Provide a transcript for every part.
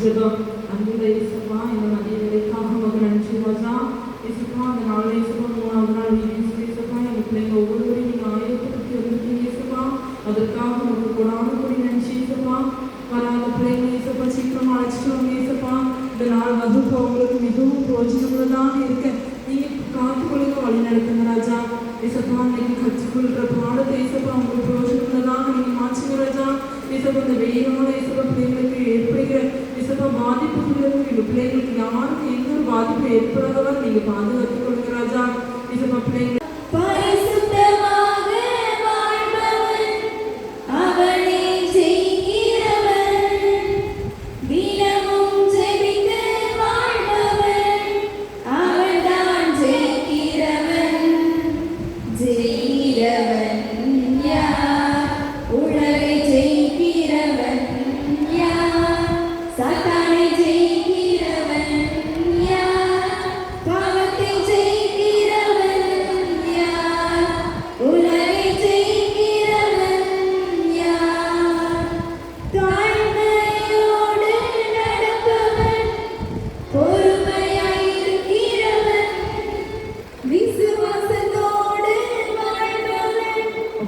ஜெபம். அன்புள்ள இயேசுவா, இந்த மதிய வேலைக்காக உமக்கு நன்றி ராஜா. இயேசுவா, அந்த நாள் இயேசுவா 3ஆவது நாள் இயேசுவா எங்கள் பிள்ளைங்க ஒவ்வொருவரையும் நீங்கள் ஆயத்தப்படுத்தி வந்திருக்கீங்க இயேசுவா. அதற்காக உமக்கு கொடான கொடி நன்றி இயேசுவா. வராத பிள்ளைங்க இயேசுவா சீக்கிரம் அழைச்சிட்டு வாங்க இயேசுவா. இந்த நாள் வகுப்பு அவங்களுக்கு மிகவும் பிரயோஜனமுள்ளதாக இருக்க நீங்கள் காத்துக்கொள்ளுங்க, வழி நடத்துங்க ராஜா. இயேசுவா, இன்னைக்கு கற்றுக்கொள்கிற பாடத்தை இயேசுவா உங்களுக்கு பிரயோஜனமுள்ளதாக நீங்கள் மாற்றுங்க ராஜா. இயேசுவா, இந்த வெயிலான இயேசுவா பிள்ளைங்களுக்கு ஏற்படுகிற இயேசுவா பாதிப்புகளுக்கு எங்கள் பிள்ளைங்களுக்கு யாருக்கு எந்த ஒரு பாதிப்பு ஏற்படாதவரை நீங்கள் பாதுகாத்துக் கொள்ளுங்க ராஜா. இயேசுவா பிள்ளைங்க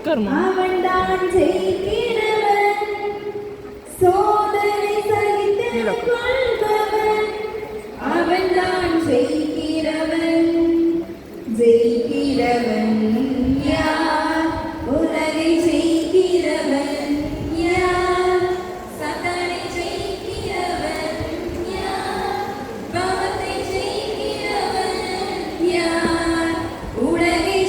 அவன்தான் ஜெயிக்கிறவன், சோதனை சகித்து கொள்பவன். அவன்தான் ஜெயிக்கிறவன், ஜெயிக்கிறவன் யார்? உலகை ஜெயிக்கிறவன் யார்? சத்தானை ஜெயிக்கிறவன் யார்? பாவத்தை ஜெயிக்கிறவன் யார்? உலகை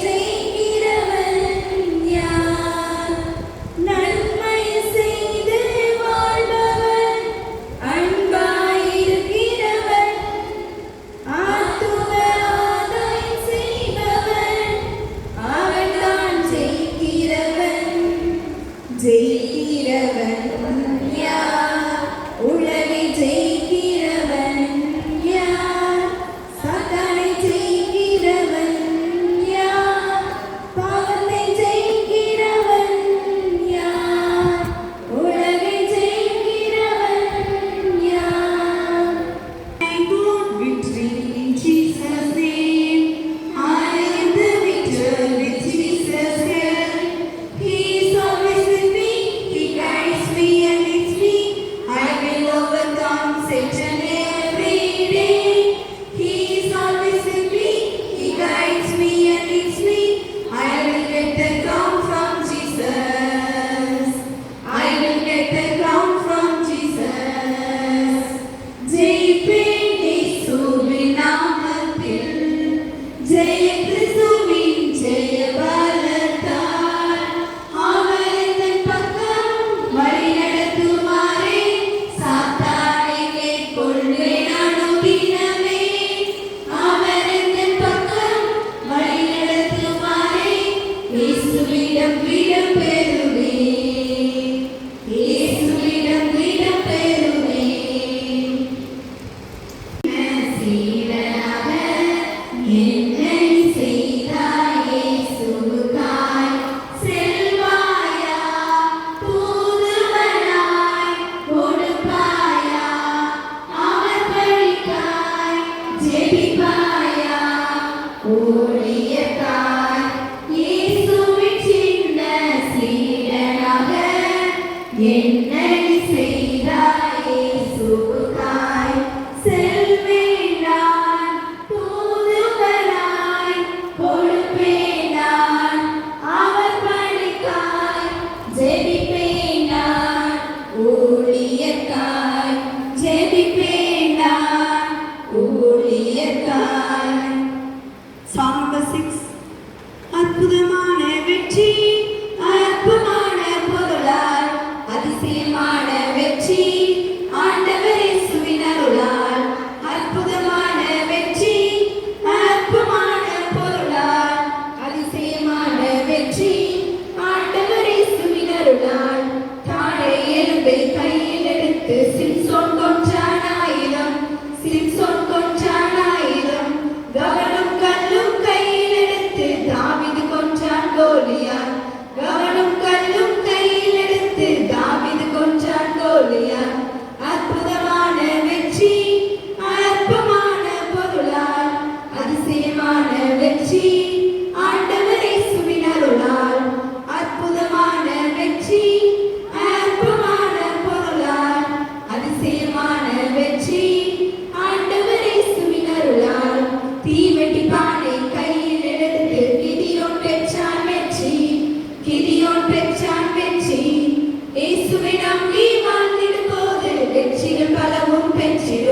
கையில் எடுத்து சிம்சோன் கொன்றானாய்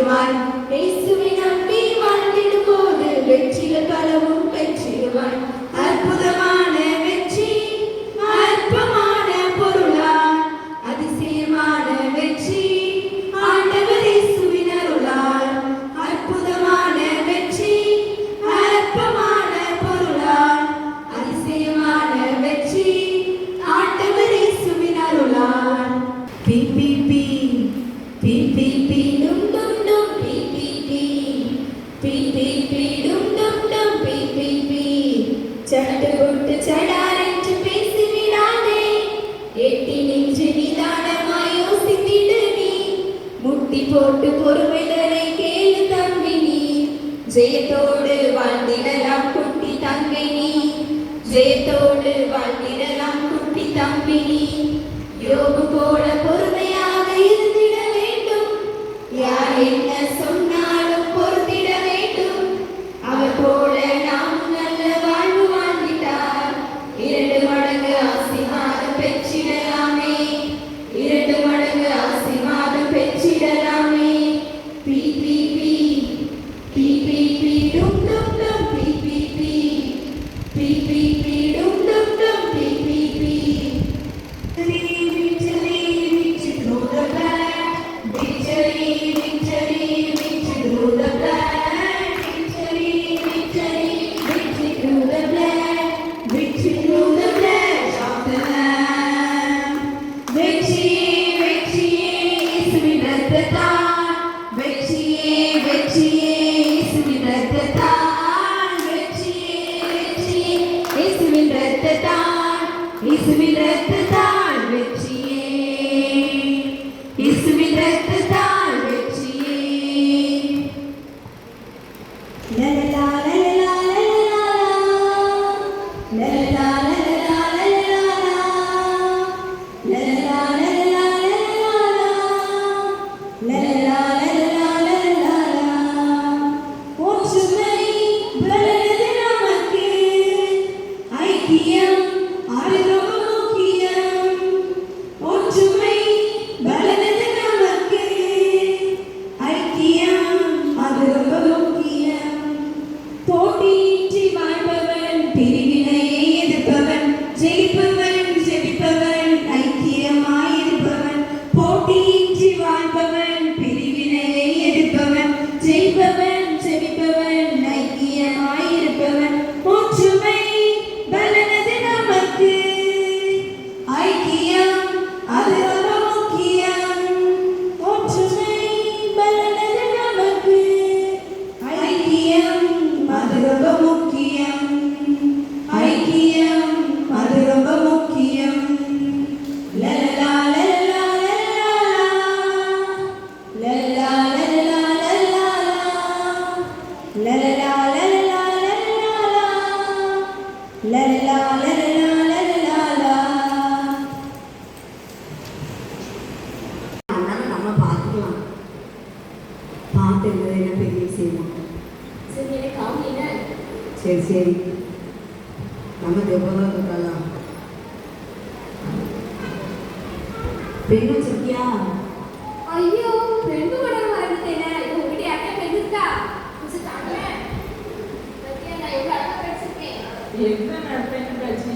பெற்றிடுவான். இயேசுவை நம்பி வாழ்ந்திடும் போது வெற்றிகள் பலவும் பெற்றிடுவான். அற்புதமான வெற்றி, அற்பமான பொருளால், அதிசயமான வெற்றி ஆண்டவர் இயேசுவின் அருளால். அற்புதமான வெற்றி, அற்பமான பொருளால், அதிசயமான வெற்றி ஆண்டவர் இயேசுவின் அருளால். பி பி பி பி பி பி டும் டும் டும் பி பி பி பி பி பி டும் டும் டும் பி பி பி. சட்டு கொட்டு சடாரென்று பேசிவிடாதே, எட்டி நின்று நிதானமாய் யோசித்திடு நீ. முட்டி போட்டு பொறுமைகளை கேளு தம்பி நீ. ஜெயத்தோடு வாழ்ந்திடலாம் குட்டி தங்கை நீ. ஜெயத்தோடு வாழ்ந்திடலாம் குட்டி தம்பி நீ. யோபு போல பொறுமையாக இருந்திட வேண்டும். யார் என்ன சொன்னாலும் பொறுத்திட வேண்டும். அவர் போல நாம் நல்ல வாழ்வு வாழ்ந்திட்டார். 2 மடங்கு ஆசீர்வாதம் பெற்றிடலாமே. 2 மடங்கு ஆசீர்வாதம் பெற்றிடலாமே. பி பி பி பி பி பி டும் டும் டும் பி பி பி பி பி பி டும் டும் டும் பி பி பி. இயேசுவின் இரத்தத்தால் வெற்றியே, இயேசுவின் இரத்தத்தால் வெற்றியே. லலலா லலலா லலலா லலலா லலலா லலலா லலலா லலலா லலலா. ஒற்றுமை பலனது நமக்கு, ஐக்கியம் அது ரொம்ப முக்கியம். ஒற்றுமை பலனது நமக்கு, ஐக்கியம் அது ரொம்ப முக்கியம். போட்டியின்றி வாழ்பவன், பிரிவினையை எதிர்ப்பவன், ஜெயிப்பவன் ஜெபிப்பவன், ஐக்கியமாயிருப்பவன். போட்டியின்றி வாழ்பவன், பிரிவினையை எதிர்ப்பவன், ஜெயிப்பவன் ஜெபிப்பவன், ஐக்கியமாயிருப்பவன். ஒற்றுமை பலனது நமக்கு, ஐக்கியம் அது ரொம்ப முக்கியம். ஒற்றுமை பலனது நமக்கு, ஐக்கியம் அது ரொம்ப முக்கியம். ஐக்கியம் அது ரொம்ப முக்கியம். லலலா லலலா லலலா லலலா லலலா லலலா லலலா லலலா லலலா லலலா. அதனால நம்ம பார்த்துக்கலாம். பார்த்து என்ன பெரிய விஷயமா? சரி, எனக்கு அவங்க சரி சரி, நம்ம தெப்பதான் இருக்கலாம். பெண் வச்சிருக்கியா? ஐயோ, ரெண்டு மடங்கு மறந்துட்டேனே. உங்ககிட்ட யார்கிட்ட பெண் இருக்கா? கொஞ்சம் தாங்களேன். பத்தியா, நான் எவ்வளவு அழகா படிச்சிருக்கேன். எக்ஸாம் பெண் காட்சி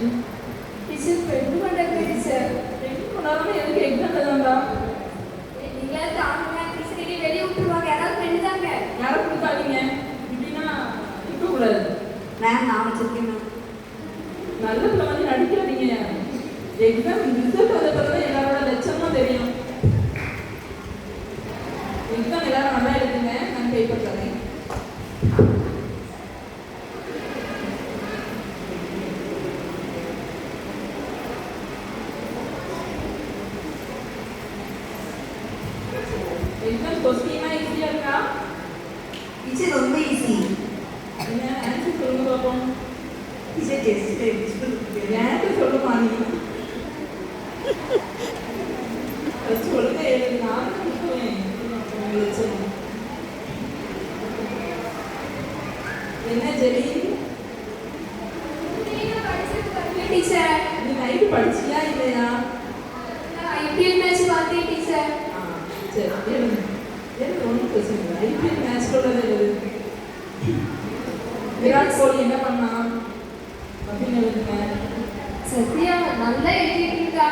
டீச்சர், ரெண்டு மடங்கு டீச்சர். பெண் கொண்டாலும் எதுக்கு எக்ஸாம் எழுதாண்டா? நீங்களா தாங்க டீச்சர் கிட்டே வெளியே விட்டுருவாங்க. யாராவது பெண் தாங்க. யாரை கொடுத்தாதீங்க, இப்படின்னா இருக்கக்கூடாது. மேம் நான் வச்சிருக்கேன் மேம். நல்ல பிள்ளை வந்து நடிக்காதீங்க. எக்ஸாம் ரிசல்ட் வந்த பிறகு எல்லாரோட லட்சமும் தெரியும். எக்ஸாம் எல்லாரும் நல்லா எழுதுங்க, நான் பேப்பர் தரேன். எக்ஸாம் கொஸ்டினா ஈஸியா இருக்கா? டீச்சர் ரொம்ப ஈஸி. என்ன ஆன்சர் சொல்லுங்க பாப்போம். டீச்சர் டெஸ்ட் எனக்கு சொல்லுமா நீ? ஃபர்ஸ்ட் ஒழுங்கா எழுது, நான் கொடுப்பேன். என்ன ஜெலி, டீச்சர், நீ நைட்டு படிச்சியா இல்லையா? நான் எப்படி மேட்ச் பார்த்தேன் டீச்சர். சரி எழுது, எழுது ஒன்றும் பிரச்சனை இல்லை. ஐபிஎல் மேட்ச் கூட விராட் கோலி என்ன பண்ணான் அப்படின்னு எழுதுங்க. சத்யா நல்லா எழுதிட்டு இருக்கா.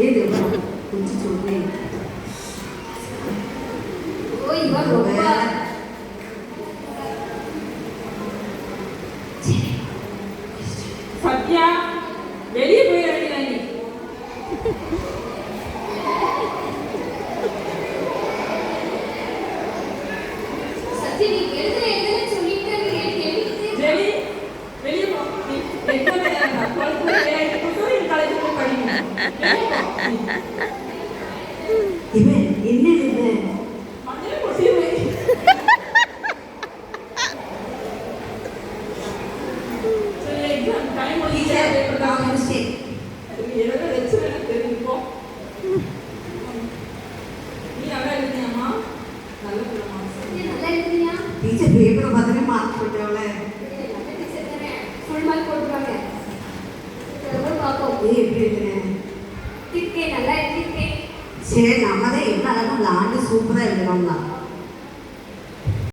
ஏது கொஞ்சம் சொல்றேன். ஓ இவன் ரொம்ப சத்யா வெளியே போய் வேண்டியதாங்க. சத்யா நீ எழுதுன்னு சொல்லிட்டு வெளியே வெளியே போ. காலேஜுக்கு படிக்கணும். இவன் என்ன எழுது? அதே கொட்டி வை. சரி எக்ஸாம் டைம் எழுத வச்சு தெரிஞ்சுக்கோ. நீ நல்லா எழுதியாமா? நல்ல பிள்ளைமா. நல்லா எழுதுறியா? டீச்சர் பேப்பரை பார்த்துட்டு மார்க் போட்டவளே. ஃபுல் மார்க் போட்டுருவாங்க. பார்ப்போம். நீ எப்படி எழுதுன? இருக்கேன் நல்லா எழுதிருக்கேன். சரி நம்ம தான் எவ்வளோ அழகாக விளாண்டு சூப்பராக எழுதுனோம்லாம்.